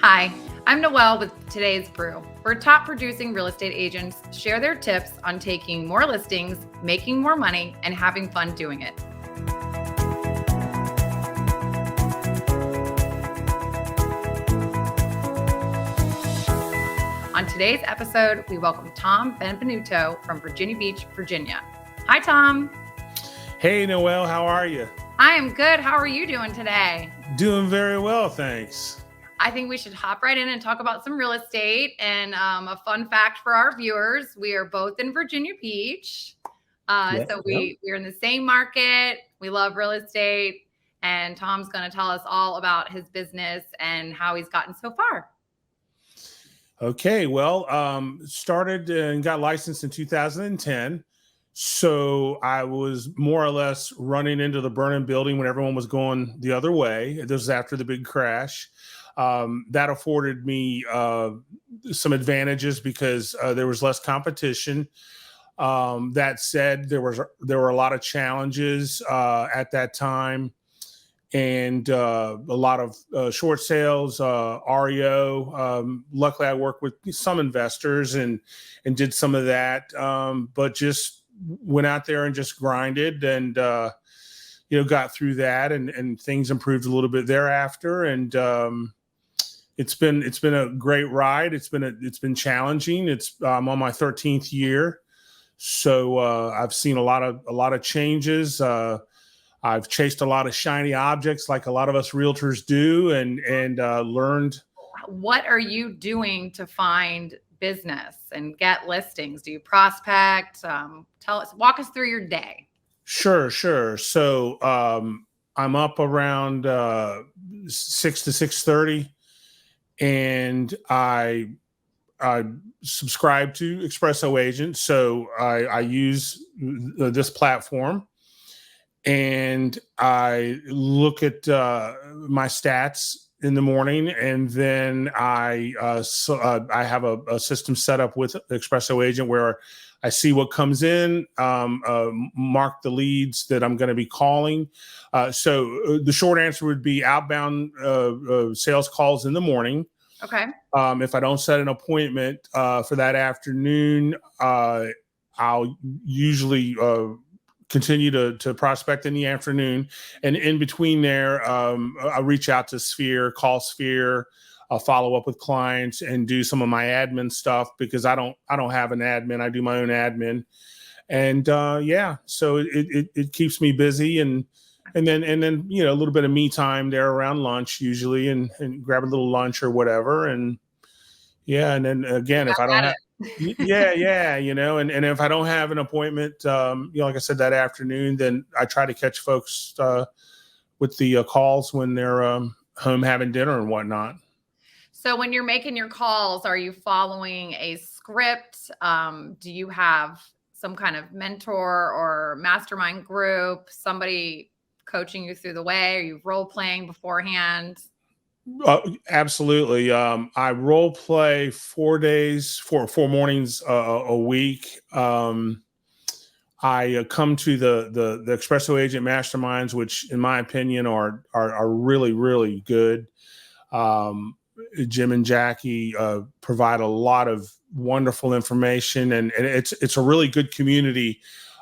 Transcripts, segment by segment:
Hi, I'm Noelle with today's Brew, where top producing real estate agents share their tips on taking more listings, making more money, and having fun doing it. On today's episode, we welcome Tom Benvenuto from Virginia Beach, Virginia. Hi, Tom. Hey, Noelle, how are you? I am good. How are you doing today? Doing very well, thanks. I think we should hop right in and talk about some real estate. And a fun fact for our viewers, we are both in Virginia Beach. So we're in the same market. We love real estate. And Tom's going to tell us all about his business and how he's gotten so far. Okay, well, started and got licensed in 2010. So I was more or less running into the burning building when everyone was going the other way. This was after the big crash. That afforded me some advantages because there was less competition. That said, there were a lot of challenges at that time, and a lot of short sales, REO. Luckily, I worked with some investors and did some of that, but just went out there and just grinded and got through that, and things improved a little bit thereafter. And it's been a great ride. It's been challenging. I'm on my 13th year, so I've seen a lot of changes. I've chased a lot of shiny objects, like a lot of us realtors do, and learned. What are you doing to find business and get listings? Do you prospect? Walk us through your day. Sure. So I'm up around 6 to 6:30. And I subscribe to Espresso Agent. So I use this platform, and I look at my stats in the morning, and then I have a system set up with Espresso Agent where I see what comes in, mark the leads that I'm going to be calling. So the short answer would be outbound sales calls in the morning. Okay. If I don't set an appointment for that afternoon, I'll usually continue to prospect in the afternoon. And in between there, I reach out to Sphere, call Sphere, follow up with clients, and do some of my admin stuff because I don't have an admin. I do my own admin, and so it keeps me busy, and then a little bit of me time there around lunch usually, and grab a little lunch or whatever, and and then again if I don't have and if I don't have an appointment, like I said, that afternoon, then I try to catch folks with the calls when they're home having dinner and whatnot. So when you're making your calls, are you following a script? Do you have some kind of mentor or mastermind group, somebody coaching you through the way? Are you role playing beforehand? Absolutely. I role play 4 mornings a week. I come to the Espresso Agent masterminds, which in my opinion are really, really good. Jim and Jackie provide a lot of wonderful information, and it's a really good community.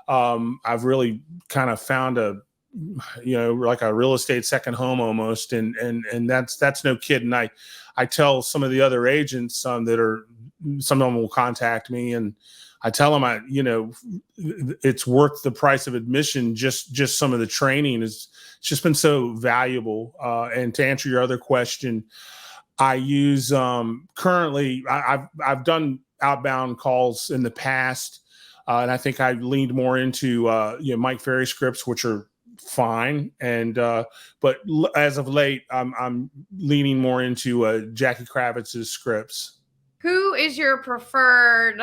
I've really kind of found like a real estate second home almost, and that's no kidding. I tell some of the other agents some of them will contact me, and I tell them it's worth the price of admission. Just some of the training it's just been so valuable. And to answer your other question, I use currently I've done outbound calls in the past, and I think I leaned more into Mike Ferry scripts, which are fine, and but as of late I'm leaning more into Jackie Kravitz's scripts. Who is your preferred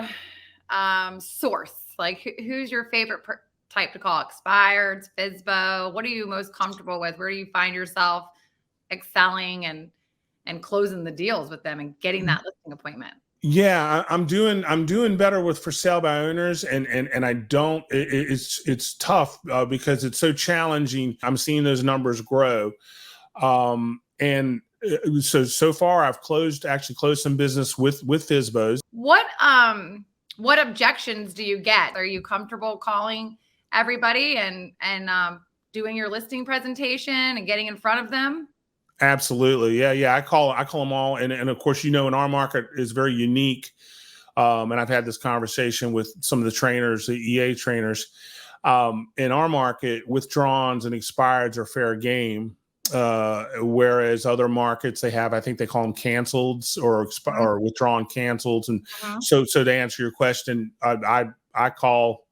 source? Like who's your favorite type to call? Expireds, FSBO? What are you most comfortable with? Where do you find yourself excelling and closing the deals with them and getting that listing appointment? Yeah, I'm doing better with for sale by owners, and I don't. It's tough because it's so challenging. I'm seeing those numbers grow, and so far I've actually closed some business with FSBOs. What objections do you get? Are you comfortable calling everybody and doing your listing presentation and getting in front of them? Absolutely. Yeah. I call them all. And of course, in our market is very unique. And I've had this conversation with some of the trainers, the EA trainers. In our market, withdrawns and expireds are fair game. Whereas other markets, I think they call them canceleds or withdrawn canceleds. And so to answer your question, I call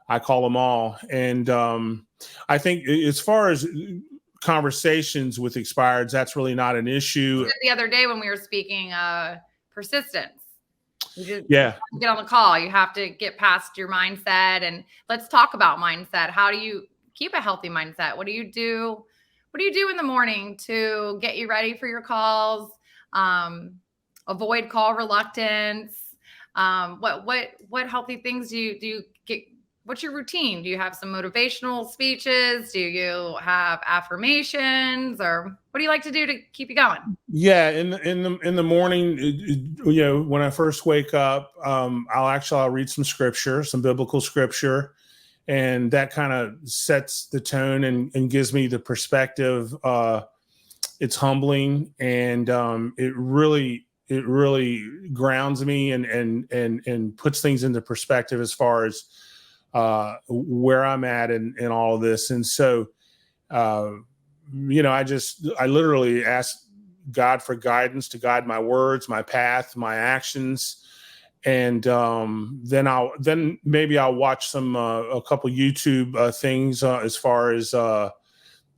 them all. And I think as far as conversations with expireds, that's really not an issue. The other day when we were speaking, persistence. You get on the call. You have to get past your mindset, and let's talk about mindset. How do you keep a healthy mindset? What do you do? What do you do in the morning to get you ready for your calls? Avoid call reluctance. What healthy things do you get? What's your routine? Do you have some motivational speeches? Do you have affirmations, or what do you like to do to keep you going? Yeah, in the morning, when I first wake up, I'll read some scripture, some biblical scripture, and that kind of sets the tone and gives me the perspective. It's humbling, and it really grounds me and puts things into perspective as far as where I'm at in all of this. And so, I literally ask God for guidance to guide my words, my path, my actions. And then maybe I'll watch a couple YouTube things as far as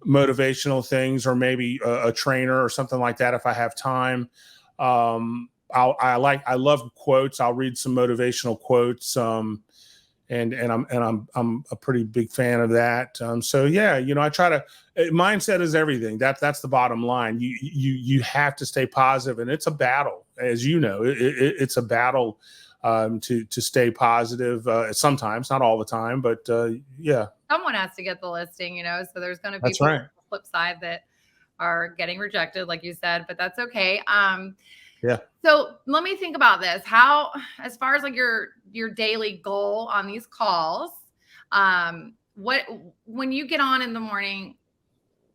motivational things, or maybe a trainer or something like that if I have time. I love quotes. I'll read some motivational quotes. And I'm a pretty big fan of that. So yeah, I try to. Mindset is everything. That's the bottom line. You have to stay positive, and it's a battle, as you know. It's a battle to stay positive. Sometimes, not all the time, but yeah. Someone has to get the listing, So there's going to be people on the flip side that are getting rejected, like you said, but that's okay. Yeah. So let me think about this. How, as far as like your daily goal on these calls, when you get on in the morning,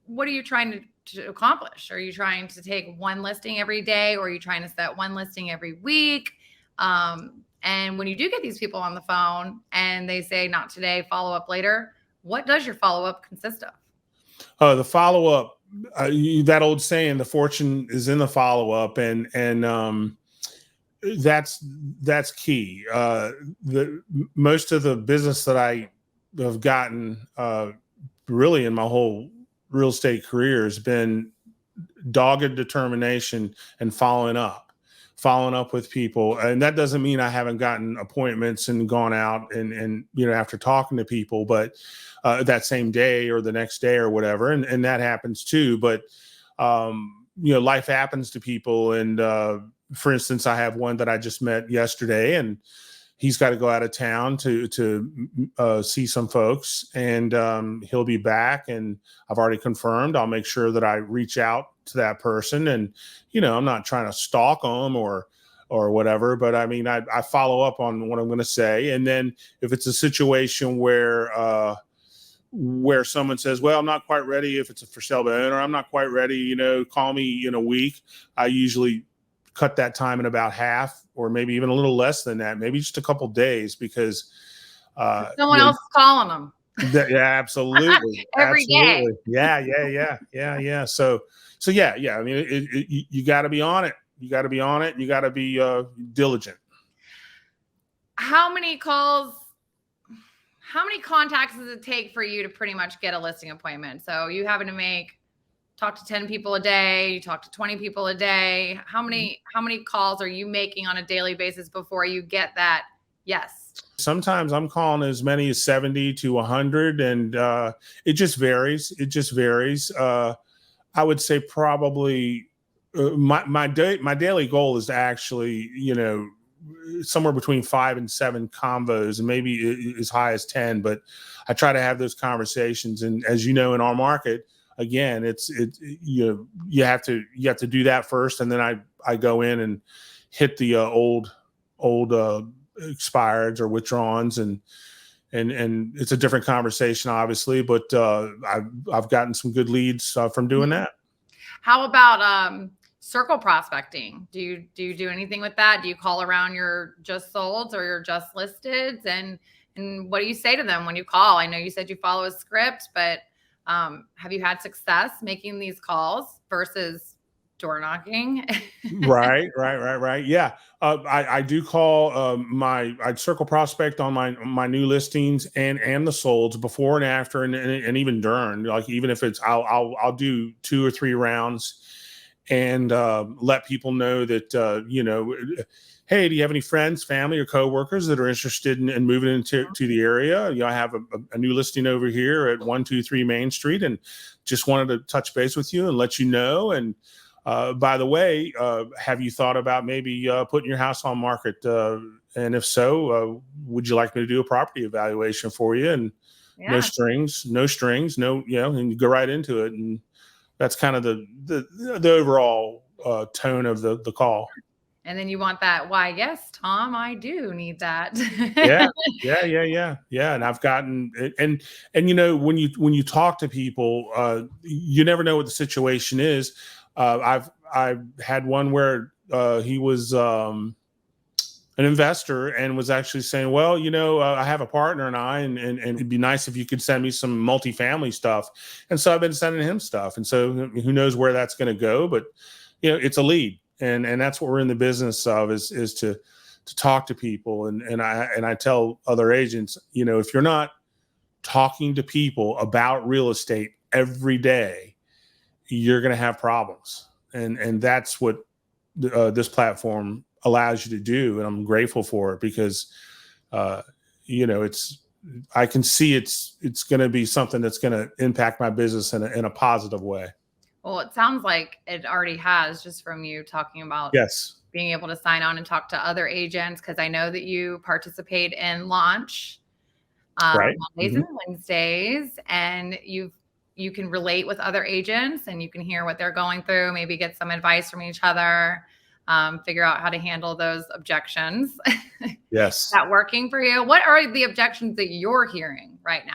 what are you trying to accomplish? Are you trying to take one listing every day, or are you trying to set one listing every week? And when you do get these people on the phone and they say, not today, follow up later, what does your follow-up consist of? The follow-up, that old saying, the fortune is in the follow-up, and that's key. Most of the business that I have gotten really in my whole real estate career has been dogged determination and following up with people. And that doesn't mean I haven't gotten appointments and gone out and after talking to people, but that same day or the next day or whatever. And that happens too. But, life happens to people. And for instance, I have one that I just met yesterday, and he's got to go out of town to see some folks, and he'll be back. And I've already confirmed I'll make sure that I reach out to that person. And, I'm not trying to stalk them or whatever, but I mean, I follow up on what I'm going to say. And then if it's a situation where someone says, well, I'm not quite ready, if it's a for sale by owner, I'm not quite ready, call me in a week, I usually cut that time in about half, or maybe even a little less than that, maybe just a couple days, because someone else is calling them. Yeah, absolutely. Every day. Yeah. So yeah. I mean, you got to be on it. You got to be on it. You got to be diligent. How many contacts does it take for you to pretty much get a listing appointment? So you having to talk to 10 people a day, you talk to 20 people a day. How many calls are you making on a daily basis before you get that yes? Sometimes I'm calling as many as 70 to 100, and it just varies. I would say probably my daily goal is to actually, somewhere between 5 and 7 convos, and maybe as high as 10, but I try to have those conversations. And as you know, in our market, again, you have to do that first, and then I go in and hit the old expireds or withdrawns, and it's a different conversation, obviously, but I've gotten some good leads from doing that. How about circle prospecting? Do you do anything with that? Do you call around your just solds or your just listeds, and what do you say to them when you call? I know you said you follow a script, but have you had success making these calls versus door knocking? Right. Yeah. I do call I circle prospect on my new listings and the solds before and after, and even during, like, even if it's, I'll do 2 or 3 rounds and let people know that, hey, do you have any friends, family, or coworkers that are interested in moving into the area? I have a new listing over here at 123 Main Street, and just wanted to touch base with you and let you know. And by the way, have you thought about maybe putting your house on market? And if so, would you like me to do a property evaluation for you? And no strings, and you go right into it. And that's kind of the overall tone of the call. And then you want that, why, yes, Tom, I do need that. Yeah. And I've gotten, and when you talk to people, you never know what the situation is. I've had one where he was an investor and was actually saying, well, I have a partner and it'd be nice if you could send me some multifamily stuff. And so I've been sending him stuff. And so who knows where that's going to go, but it's a lead. And that's what we're in the business of, is to talk to people. And I tell other agents, if you're not talking to people about real estate every day, you're going to have problems. And that's what this platform allows you to do. And I'm grateful for it because, I can see it's going to be something that's going to impact my business in a positive way. Well, it sounds like it already has, just from you talking about being able to sign on and talk to other agents. Because I know that you participate in launch Mondays and Wednesdays, and you can relate with other agents and you can hear what they're going through, maybe get some advice from each other, figure out how to handle those objections. Yes. Is that working for you? What are the objections that you're hearing right now?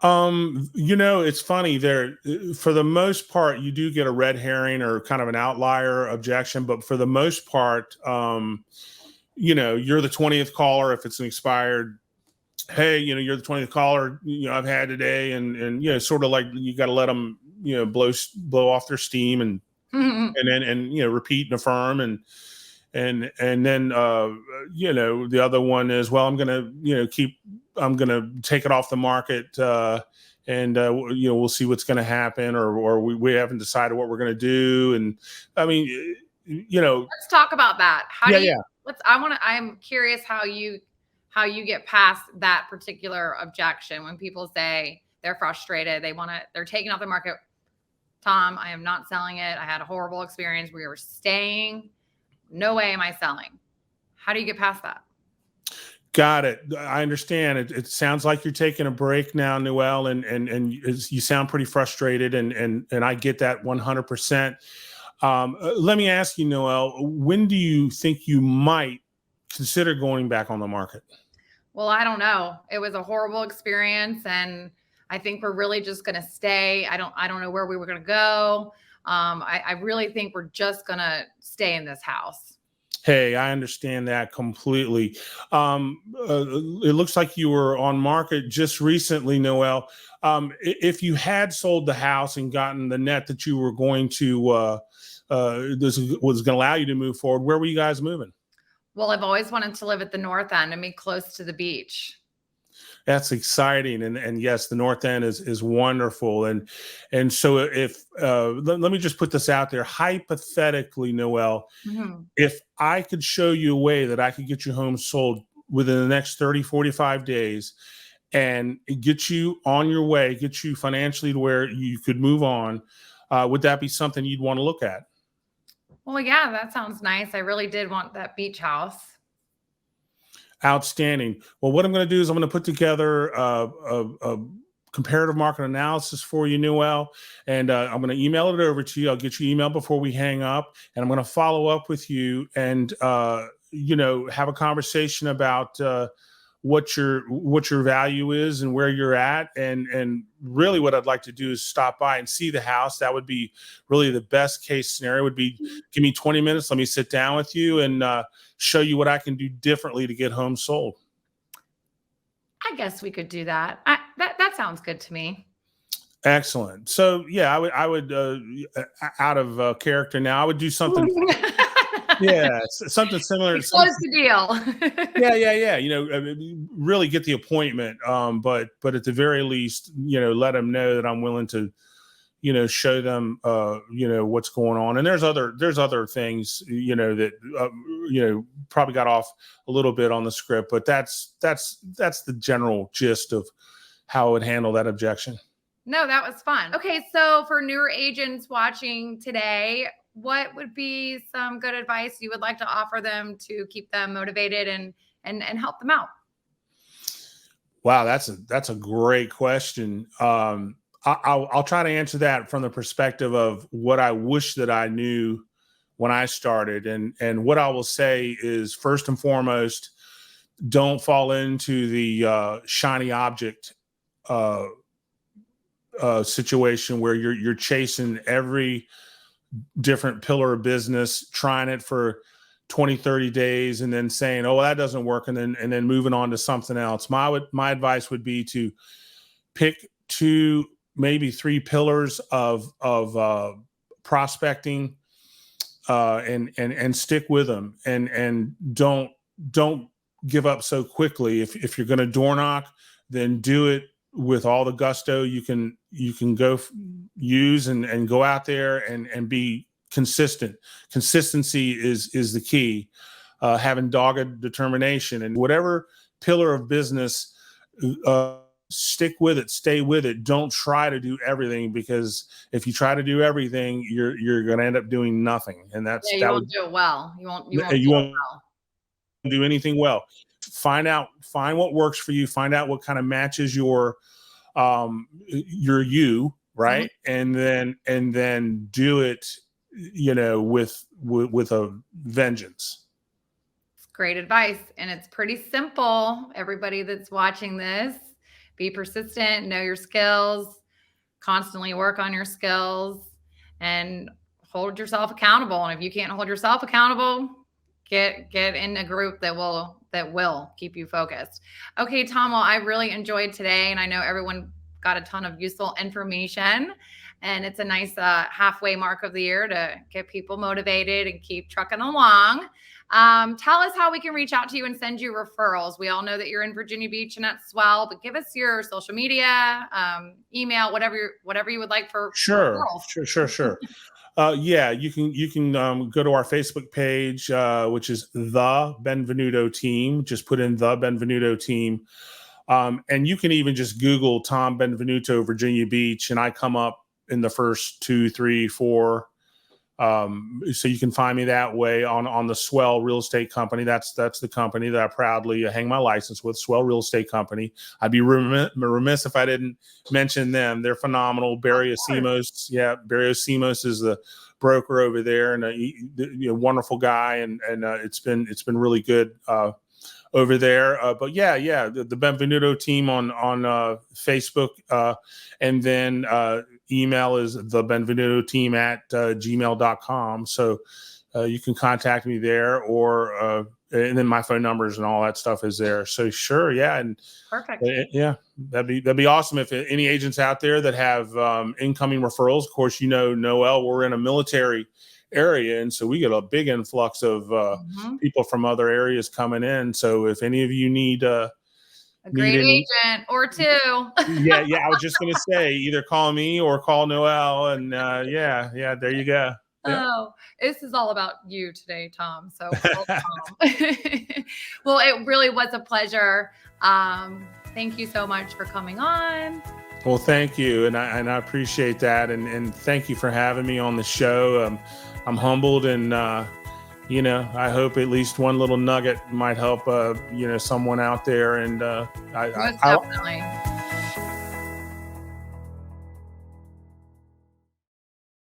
It's funny there. For the most part, you do get a red herring or kind of an outlier objection, but for the most part, you're the 20th caller if it's an expired. Hey, you're the 20th caller, I've had today, and sort of like you got to let them, blow off their steam and then repeat and affirm, and then the other one is, well, I'm gonna take it off the market, and we'll see what's going to happen, or we haven't decided what we're going to do. And I mean, let's talk about that. I'm curious how you get past that particular objection when people say they're frustrated, they're taking off the market. Tom, I am not selling it. I had a horrible experience. We were staying. No way am I selling. How do you get past that? Got it. I understand. It sounds like you're taking a break now, Noelle, and you sound pretty frustrated, and I get that 100%. Let me ask you, Noelle, when do you think you might consider going back on the market? Well, I don't know. It was a horrible experience, and I think we're really just going to stay. I don't know where we were going to go. I really think we're just going to stay in this house. Hey, I understand that completely. It looks like you were on market just recently, Noelle. If you had sold the house and gotten the net that you were going to, this was going to allow you to move forward, where were you guys moving? Well, I've always wanted to live at the north end and be close to the beach. That's exciting. And yes, the north end is wonderful. And so if, let me just put this out there. Hypothetically, Noelle, if I could show you a way that I could get your home sold within the next 30, 45 days and get you on your way, get you financially to where you could move on, would that be something you'd want to look at? Well, yeah, that sounds nice. I really did want that beach house. Outstanding. Well, what I'm going to do is I'm going to put together a comparative market analysis for you, Noel, and I'm going to email it over to you. I'll get your email before we hang up, and I'm going to follow up with you and have a conversation about what your value is and where you're at, and really what I'd like to do is stop by and see the house. That would be really the best case scenario. Would be give me 20 minutes, let me sit down with you and show you what I can do differently to get homes sold. I guess we could do that. That sounds good to me. Excellent. So yeah, I would out of character now, I would do something. Yeah, something similar. Close the deal. Yeah. Really get the appointment. But at the very least, let them know that I'm willing to, show them, what's going on. And there's other things, that, probably got off a little bit on the script, but that's the general gist of how I would handle that objection. No, that was fun. Okay. So for newer agents watching today, what would be some good advice you would like to offer them to keep them motivated and help them out? Wow, that's a great question. I'll try to answer that from the perspective of what I wish that I knew when I started. And what I will say is, first and foremost, don't fall into the shiny object situation where you're chasing every different pillar of business, trying it for 20, 30 days and then saying, oh, well, that doesn't work. And then moving on to something else. My advice would be to pick 2, maybe 3 pillars of prospecting and stick with them and don't give up so quickly. If you're going to door knock, then do it with all the gusto you can go use and go out there and be consistent. Consistency is the key. Having dogged determination, and whatever pillar of business, stick with it, stay with it. Don't try to do everything, because if you try to do everything, you're going to end up doing nothing. And you won't do it well. You won't do anything well. Find what works for you. Find out what kind of matches your you, right? Mm-hmm. And then do it, with a vengeance. It's great advice. And it's pretty simple. Everybody that's watching this, be persistent, know your skills, constantly work on your skills, and hold yourself accountable. And if you can't hold yourself accountable, get in a group that will keep you focused. Okay, Tom, well, I really enjoyed today, and I know everyone got a ton of useful information, and it's a nice halfway mark of the year to get people motivated and keep trucking along. Tell us how we can reach out to you and send you referrals. We all know that you're in Virginia Beach and at Swell, but give us your social media, email, whatever you would like for referrals. Sure. Yeah, you can go to our Facebook page, which is The Benvenuto Team. Just put in The Benvenuto Team. And you can even just Google Tom Benvenuto, Virginia Beach, and I come up in the first 2, 3, 4. So you can find me that way on the Swell Real Estate Company. That's the company that I proudly hang my license with, Swell Real Estate Company. I'd be remiss if I didn't mention them. They're phenomenal. Barry Asimos. Yeah, Barry Asimos is the broker over there, and a wonderful guy, and it's been really good over there. But yeah, the Benvenuto Team on Facebook, and then email is thebenvenutoteam@gmail.com. So you can contact me there, or and then my phone numbers and all that stuff is there. So sure, yeah, and perfect. Yeah, that'd be awesome if any agents out there that have incoming referrals. Of course, Noel, we're in a military area, and so we get a big influx of people from other areas coming in. So if any of you need a great agent or 2, yeah, I was just gonna say, either call me or call Noel, and yeah, there you go. Yeah. Oh, this is all about you today, Tom. So well, it really was a pleasure. Thank you so much for coming on. Well, thank you, and I appreciate that, and thank you for having me on the show. I'm humbled, and I hope at least one little nugget might help someone out there, and definitely.